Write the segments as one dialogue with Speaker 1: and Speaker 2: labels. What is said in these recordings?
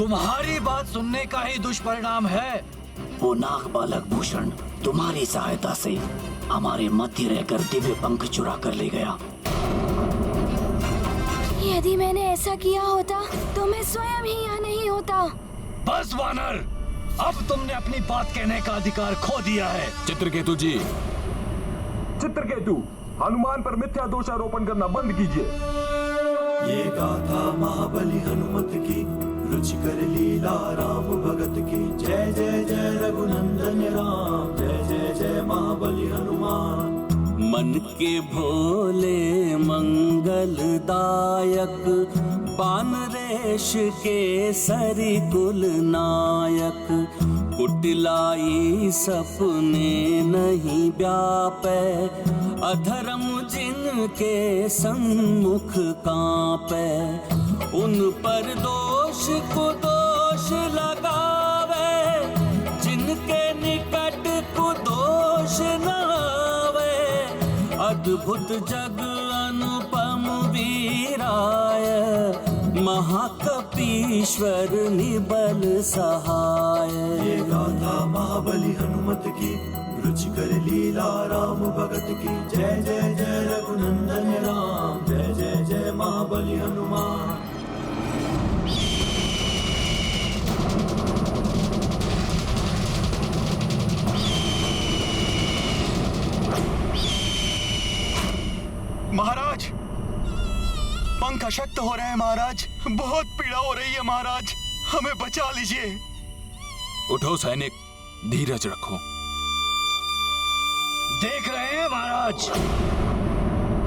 Speaker 1: तुम्हारी बात सुनने का ही दुष्परिणाम है।
Speaker 2: वो नाग बालक भूषण तुम्हारी सहायता से हमारे मध्य रहकर दिव्य पंख चुरा कर ले गया।
Speaker 3: यदि मैंने ऐसा किया होता तो मैं स्वयं ही यहाँ नहीं होता।
Speaker 1: बस वानर, अब तुमने अपनी बात कहने का अधिकार खो दिया है।
Speaker 4: चित्रकेतु जी,
Speaker 5: चित्रकेतु, हनुमान पर मिथ्या दोषारोपण करना बंद कीजिए।
Speaker 6: ये गाथा महाबली हनुमत की, रुचिकर लीला राम भगत की। जय जय जय रघुनंदन राम, जय जय जय महाबली हनुमान।
Speaker 7: मन के भोले मंगलदायक, बानरेश के सरी कुल नायक। कुटिलाई सपने नहीं व्यापे, अधर्म जिनके सम्मुख कांपे। उन पर दोष को दोष लगावे, जिनके निकट को दोष न आवे। अद्भुत जग अनुपम वीराय, महाकपीश्वर निबल सहाय।
Speaker 6: ये गाथा महाबली हनुमत की, रुचिकर लीला राम भगत की। जय जय जय रघुनंदन राम, जय जय जय महाबली हनुमान।
Speaker 8: महाराज, पंख अशक्त हो रहे हैं महाराज, बहुत पीड़ा हो रही है महाराज, हमें बचा लीजिए।
Speaker 4: उठो सैनिक, धीरज रखो।
Speaker 1: देख रहे हैं महाराज,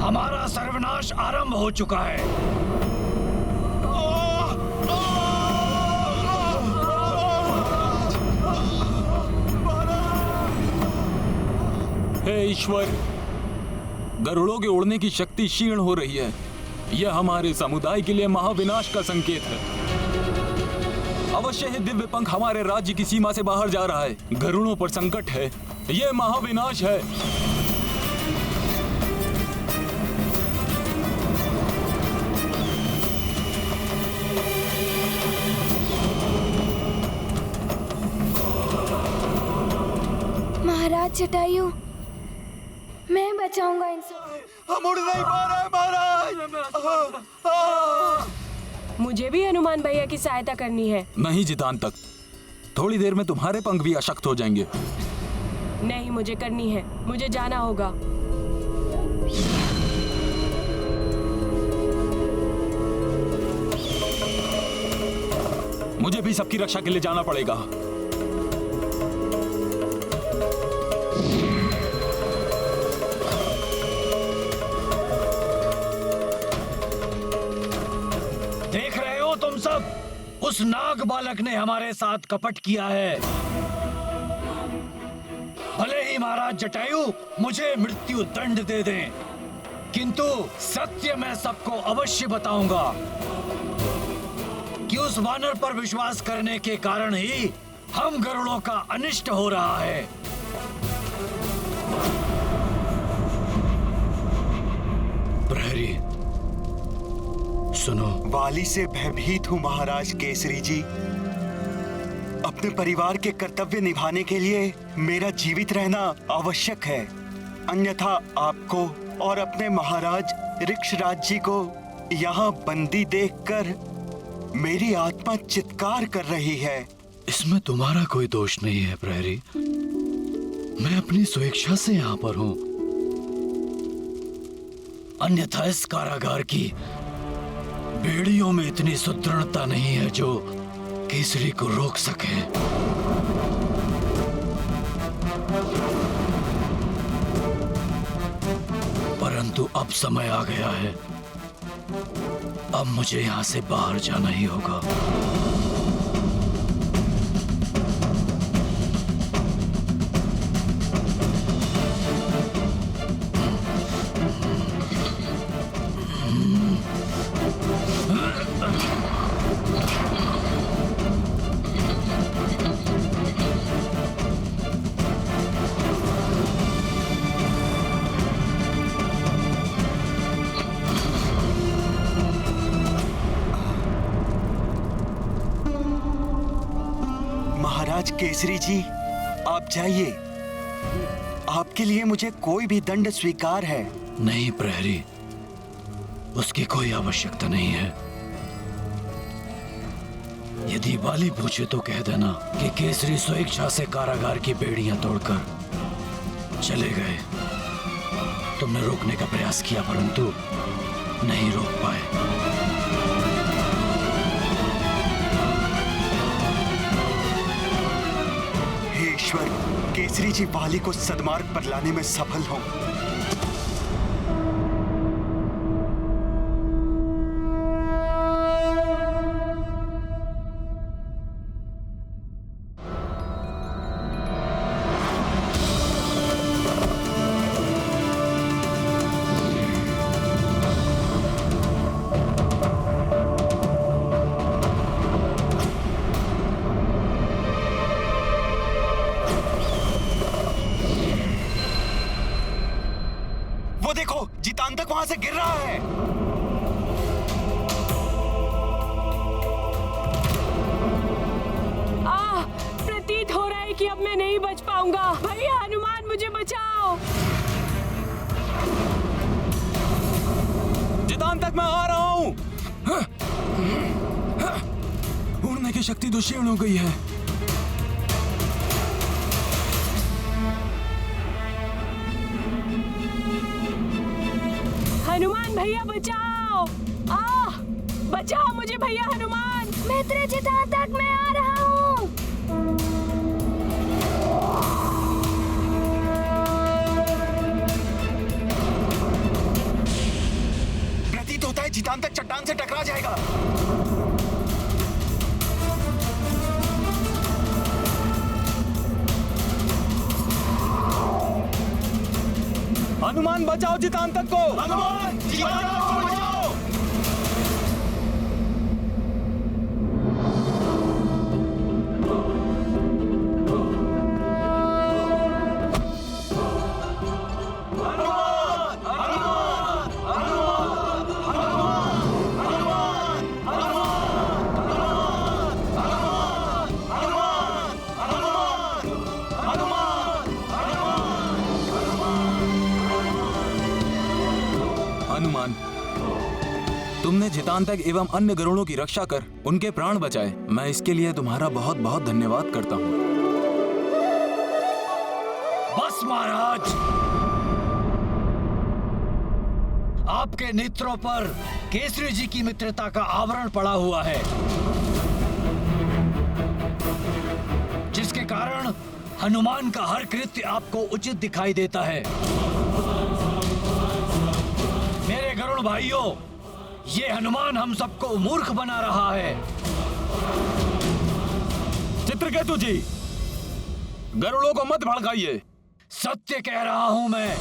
Speaker 1: हमारा सर्वनाश आरंभ हो चुका है।
Speaker 4: हे ईश्वर, गरुड़ों के उड़ने की शक्ति क्षीण हो रही है। यह हमारे समुदाय के लिए महाविनाश का संकेत है। अवश्य ही दिव्य पंख हमारे राज्य की सीमा से बाहर जा रहा है। गरुड़ों पर संकट है, यह महाविनाश है।
Speaker 3: महाराज जटायु, मैं बचाऊंगा इन सबको।
Speaker 8: हम उड़ नहीं पा रहे महाराज।
Speaker 9: मुझे भी हनुमान भैया की सहायता करनी है।
Speaker 4: नहीं जितान तक, थोड़ी देर में तुम्हारे पंख भी अशक्त हो जाएंगे।
Speaker 9: नहीं, मुझे करनी है, मुझे जाना होगा।
Speaker 4: मुझे भी सबकी रक्षा के लिए जाना पड़ेगा।
Speaker 1: देख रहे हो तुम सब, उस नाग बालक ने हमारे साथ कपट किया है। भले ही महाराज जटायु मुझे मृत्यु दंड दे दें, किंतु सत्य मैं सबको अवश्य बताऊंगा कि उस वानर पर विश्वास करने के कारण ही हम गरुड़ों का अनिष्ट हो रहा है। प्रहरी सुनो।
Speaker 8: वाली से भयभीत हूँ महाराज केसरी जी। अपने परिवार के कर्तव्य निभाने के लिए मेरा जीवित रहना आवश्यक है, अन्यथा आपको और अपने महाराज ऋक्षराज जी को यहाँ बंदी देखकर मेरी आत्मा चित्कार कर रही है।
Speaker 1: इसमें तुम्हारा कोई दोष नहीं है प्रहरी, मैं अपनी स्वेच्छा से यहाँ पर हूँ, अन्यथा इस कारागार की बेड़ियों में इतनी सुदृढ़ता नहीं है जो केसरी को रोक सके। परंतु अब समय आ गया है, अब मुझे यहाँ से बाहर जाना ही होगा।
Speaker 8: केसरी जी, आप जाइए। आपके लिए मुझे कोई भी दंड स्वीकार है।
Speaker 1: नहीं प्रहरी, उसकी कोई आवश्यकता नहीं है। यदि वाली पूछे तो कह देना कि केसरी स्वेच्छा से कारागार की बेड़ियां तोड़कर चले गए। तुमने रोकने का प्रयास किया परंतु नहीं रोक पाए।
Speaker 8: हे ईश्वर, केसरी जी वाली को सदमार्ग पर लाने में सफल हों। वो देखो, जितांतक वहां से गिर रहा है।
Speaker 9: प्रतीत हो रहा है कि अब मैं नहीं बच पाऊंगा। भैया हनुमान, मुझे बचाओ।
Speaker 4: जितांतक, मैं आ रहा हूं। उड़ने की शक्ति तो क्षीण हो गई है।
Speaker 9: हनुमान भैया बचाओ। बचाओ मुझे भैया हनुमान।
Speaker 3: मित्र जितांतक, मैं आ रहा हूँ।
Speaker 8: प्रतीत होता है जितांतक चट्टान से टकरा जाएगा।
Speaker 4: हनुमान, बचाओ जितांतक को।
Speaker 8: हनुमान, जितांतक को बचाओ।
Speaker 4: हनुमान, तुमने जितांतक एवं अन्य गरुड़ों की रक्षा कर उनके प्राण बचाए। मैं इसके लिए तुम्हारा बहुत बहुत धन्यवाद करता हूँ।
Speaker 1: बस महाराज, आपके नेत्रों पर केसरी जी की मित्रता का आवरण पड़ा हुआ है, जिसके कारण हनुमान का हर कृत्य आपको उचित दिखाई देता है। मेरे गरुड़ भाइयों, ये हनुमान हम सबको मूर्ख बना रहा है।
Speaker 4: चित्रकेतु जी, गरुड़ों को मत भड़काइए।
Speaker 1: सत्य कह रहा हूं मैं।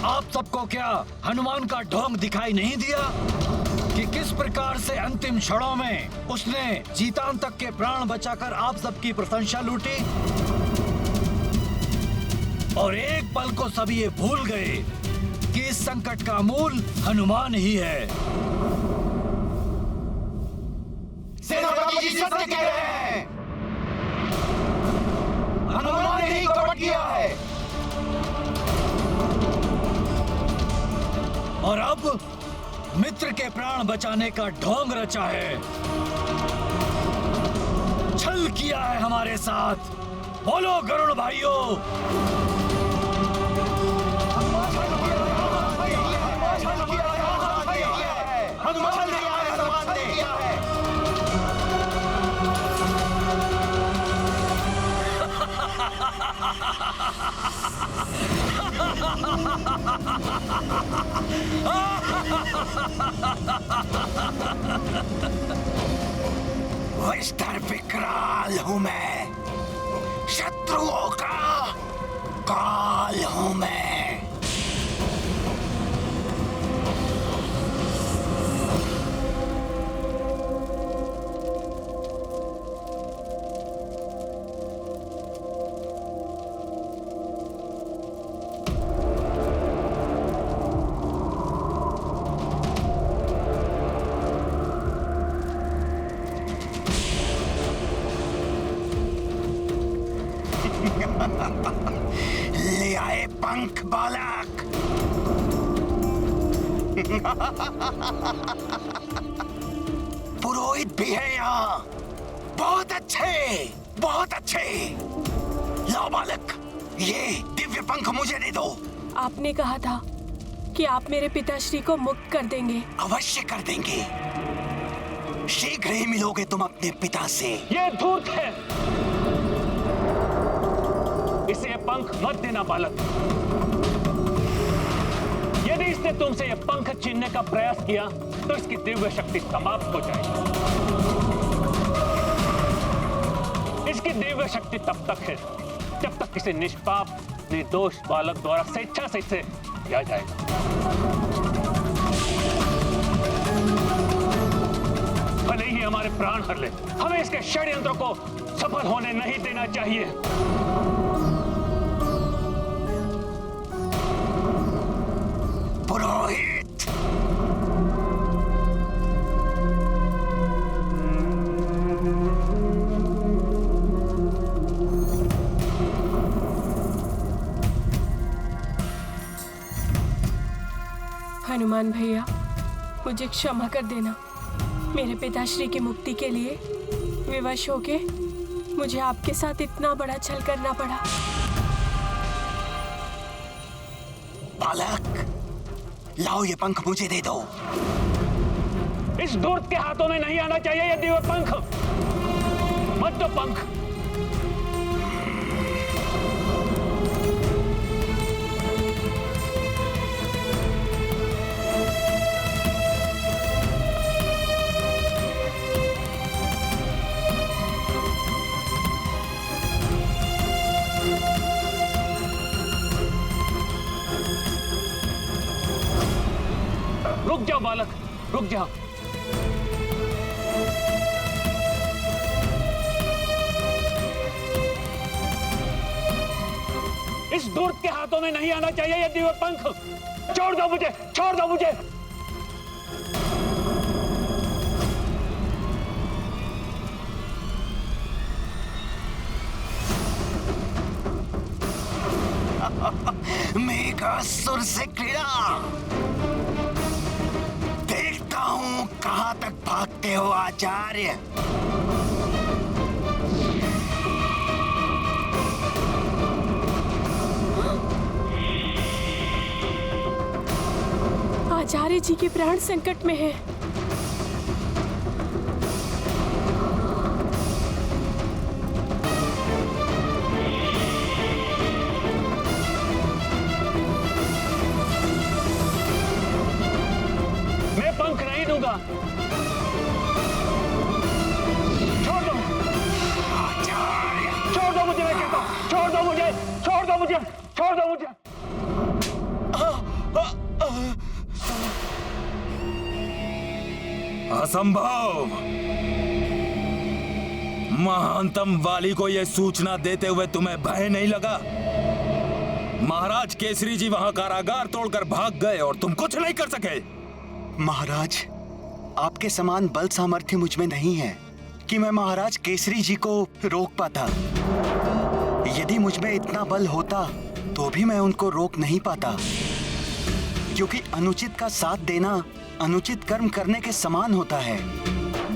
Speaker 1: आप सबको क्या हनुमान का ढोंग दिखाई नहीं दिया कि किस प्रकार से अंतिम क्षणों में उसने जितांतक के प्राण बचाकर आप सबकी प्रशंसा लूटी, और एक पल को सभी ये भूल गए कि इस संकट का मूल हनुमान ही है।
Speaker 8: सेनापति जी सत्य कह रहे हैं। हनुमान ने ही कपट किया है।
Speaker 1: और अब मित्र के प्राण बचाने का ढोंग रचा है, छल किया है हमारे साथ। बोलो गरुड़ भाइयों।
Speaker 8: हनुमान ने किया है, हनुमान ने किया है। विस्तर विकराल हूं मैं, शत्रुओं का काल हूं मैं। ले आए पंख बालक। पुरोहित भी है यहाँ। बहुत अच्छे, बहुत अच्छे। लाओ बालक, ये दिव्य पंख मुझे दे दो।
Speaker 9: आपने कहा था कि आप मेरे पिताश्री को मुक्त कर देंगे।
Speaker 8: अवश्य कर देंगे। शीघ्र ही मिलोगे तुम अपने पिता से।
Speaker 10: ये धूर्त है, इसे पंख मत देना बालक। यदि इसने तुमसे ये पंख छीनने का प्रयास किया तो इसकी दिव्य शक्ति समाप्त हो जाएगी। इसकी दिव्य शक्ति तब तक है जब तक किसी निष्पाप निर्दोष बालक द्वारा स्वेच्छा से इसे किया जाएगा। भले ही हमारे प्राण हर ले, हमें इसके षड्यंत्र को सफल होने नहीं देना चाहिए।
Speaker 8: पुरोहित,
Speaker 9: हनुमान भैया, मुझे क्षमा कर देना। मेरे पिताश्री की मुक्ति के लिए विवश होके मुझे आपके साथ इतना बड़ा छल करना पड़ा।
Speaker 8: बालक, लाओ ये पंख मुझे दे दो।
Speaker 10: इस धूर्त के हाथों में नहीं आना चाहिए ये दिव्य पंख। मत दो पंख। रुक जाओ बालक, रुक जाओ। इस धूर्त के हाथों में नहीं आना चाहिए ये दिव्य पंख। छोड़ दो मुझे, छोड़ दो मुझे।
Speaker 8: मेघासुर से क्रीड़ा। देखता हूं कहां तक भागते हो आचार्य।
Speaker 9: आचार्य जी के प्राण संकट में है।
Speaker 10: मैं पंख नहीं दूंगा। छोड़ दो, छोड़ दो मुझे, मैं कहता हूं, छोड़ दो मुझे, छोड़ दो मुझे, छोड़ दो मुझे।
Speaker 4: असंभव। महानतम वाली को यह सूचना देते हुए तुम्हें भय नहीं लगा? महाराज केसरी जी वहां कारागार तोड़कर भाग गए और तुम कुछ नहीं कर सके।
Speaker 8: महाराज, आपके समान बल सामर्थ्य मुझ में नहीं है कि मैं महाराज केसरी जी को रोक पाता। यदि मुझ में इतना बल होता तो भी मैं उनको रोक नहीं पाता, क्योंकि अनुचित का साथ देना अनुचित कर्म करने के समान होता है।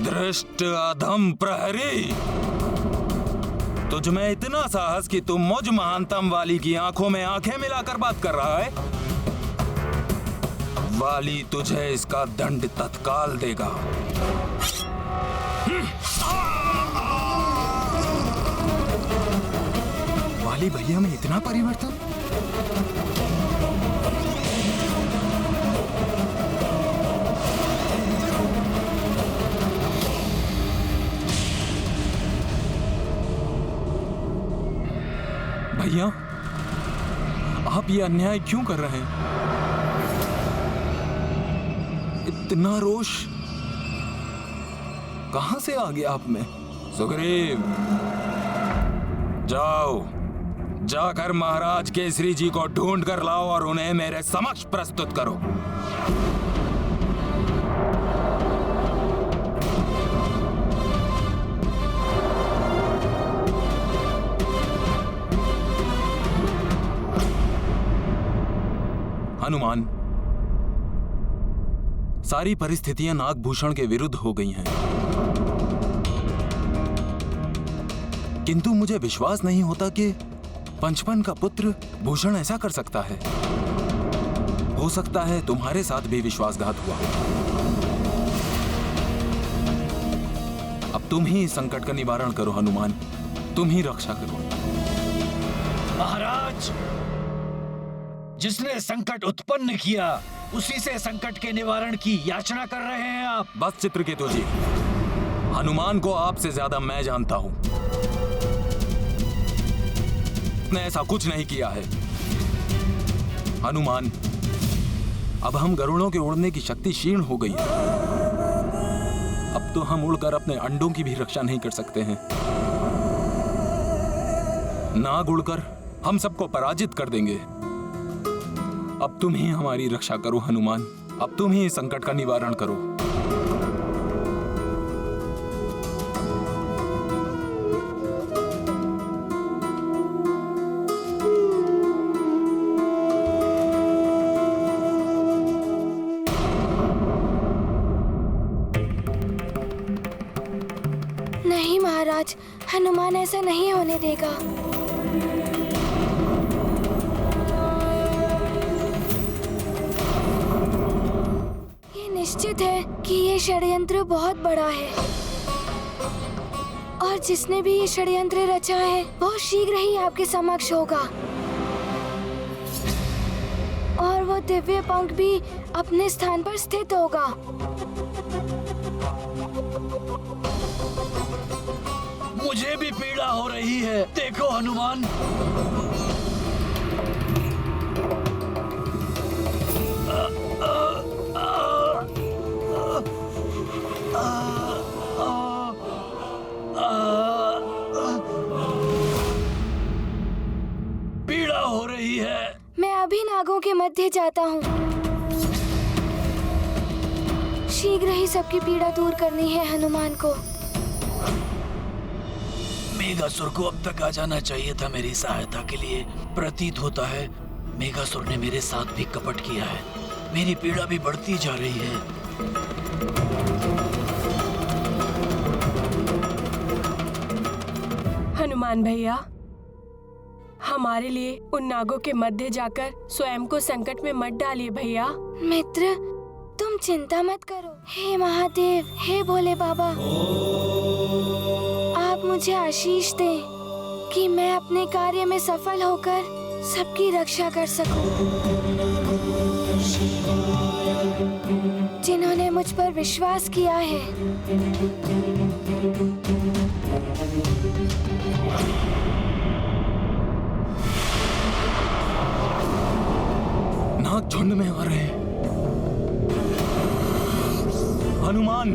Speaker 4: दृष्ट अधम प्रहरी, तुझ में इतना साहस कि तुम मुझ महानतम वाली की आंखों में आंखें मिलाकर बात कर रहा है। वाली तुझे इसका दंड तत्काल देगा। वाली भैया में इतना परिवर्तन? भैया, आप ये अन्याय क्यों कर रहे हैं? इतना रोष कहां से आ गया आप में? सुग्रीव, जाओ, जाकर महाराज केसरी जी को ढूंढ कर लाओ और उन्हें मेरे समक्ष प्रस्तुत करो। हनुमान, सारी परिस्थितियां नागभूषण के विरुद्ध हो गई हैं, किंतु मुझे विश्वास नहीं होता कि पंचपन का पुत्र भूषण ऐसा कर सकता है। हो सकता है तुम्हारे साथ भी विश्वासघात हुआ। अब तुम ही इस संकट का निवारण करो हनुमान, तुम ही रक्षा करो।
Speaker 1: महाराज, जिसने संकट उत्पन्न किया उसी से संकट के निवारण की याचना कर रहे हैं आप।
Speaker 4: बस चित्रकेतु जी, हनुमान को आपसे ज्यादा मैं जानता हूं। उसने ऐसा कुछ नहीं किया है। हनुमान, अब हम गरुड़ों के उड़ने की शक्ति क्षीण हो गई है। अब तो हम उड़कर अपने अंडों की भी रक्षा नहीं कर सकते हैं। नाग उड़कर हम सबको पराजित कर देंगे। अब तुम ही हमारी रक्षा करो हनुमान, अब तुम ही इस संकट का निवारण करो।
Speaker 3: नहीं महाराज, हनुमान ऐसा नहीं होने देगा। ये निश्चित है कि ये षड्यंत्र बहुत बड़ा है और जिसने भी ये षड्यंत्र रचा है वो शीघ्र ही आपके समक्ष होगा और वो दिव्य पंख भी अपने स्थान पर स्थित होगा।
Speaker 1: मुझे भी पीड़ा हो रही है, देखो हनुमान। पीड़ा हो रही है।
Speaker 3: मैं अभी नागों के मध्य जाता हूँ। शीघ्र ही सबकी पीड़ा दूर करनी है हनुमान को।
Speaker 1: मेघासुर को अब तक आ जाना चाहिए था मेरी सहायता के लिए। प्रतीत होता है मेघासुर ने मेरे साथ भी कपट किया है। मेरी पीड़ा भी बढ़ती जा रही है।
Speaker 9: हनुमान भैया, हमारे लिए उन नागों के मध्य जाकर स्वयं को संकट में मत डालिए भैया।
Speaker 3: मित्र, तुम चिंता मत करो। हे महादेव, हे भोले बाबा, आप मुझे आशीष दें कि मैं अपने कार्य में सफल होकर सबकी रक्षा कर सकूं। जिन्होंने मुझ पर विश्वास किया है,
Speaker 4: नाग झुंड में आ रहे हैं। हनुमान,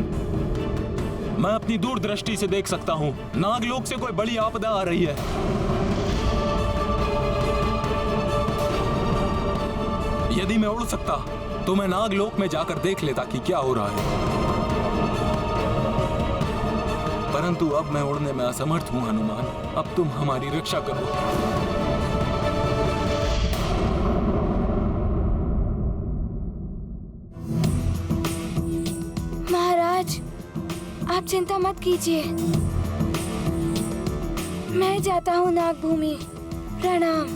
Speaker 4: मैं अपनी दूरदृष्टि से देख सकता हूँ नागलोक से कोई बड़ी आपदा आ रही है। यदि मैं उड़ सकता तो मैं नागलोक में जाकर देख लेता कि क्या हो रहा है, परंतु अब मैं उड़ने में असमर्थ हूँ हनुमान। अब तुम हमारी रक्षा करो।
Speaker 3: महाराज, आप चिंता मत कीजिए। मैं जाता हूँ नागभूमि। प्रणाम।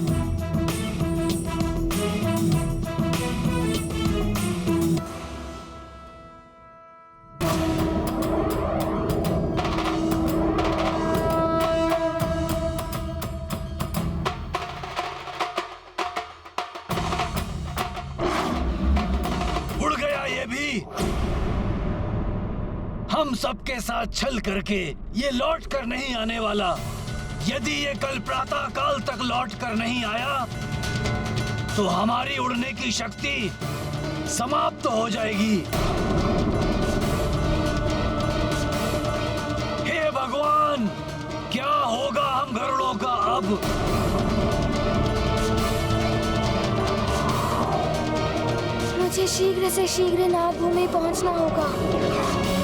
Speaker 1: उड़ गया ये भी। हम सबके साथ छल करके ये लौट कर नहीं आने वाला। यदि ये कल प्रातः काल तक लौट कर नहीं आया तो हमारी उड़ने की शक्ति समाप्त हो जाएगी। हे भगवान, क्या होगा हम गरुड़ों का अब?
Speaker 3: मुझे शीघ्र से शीघ्र नागभूमि पहुंचना होगा।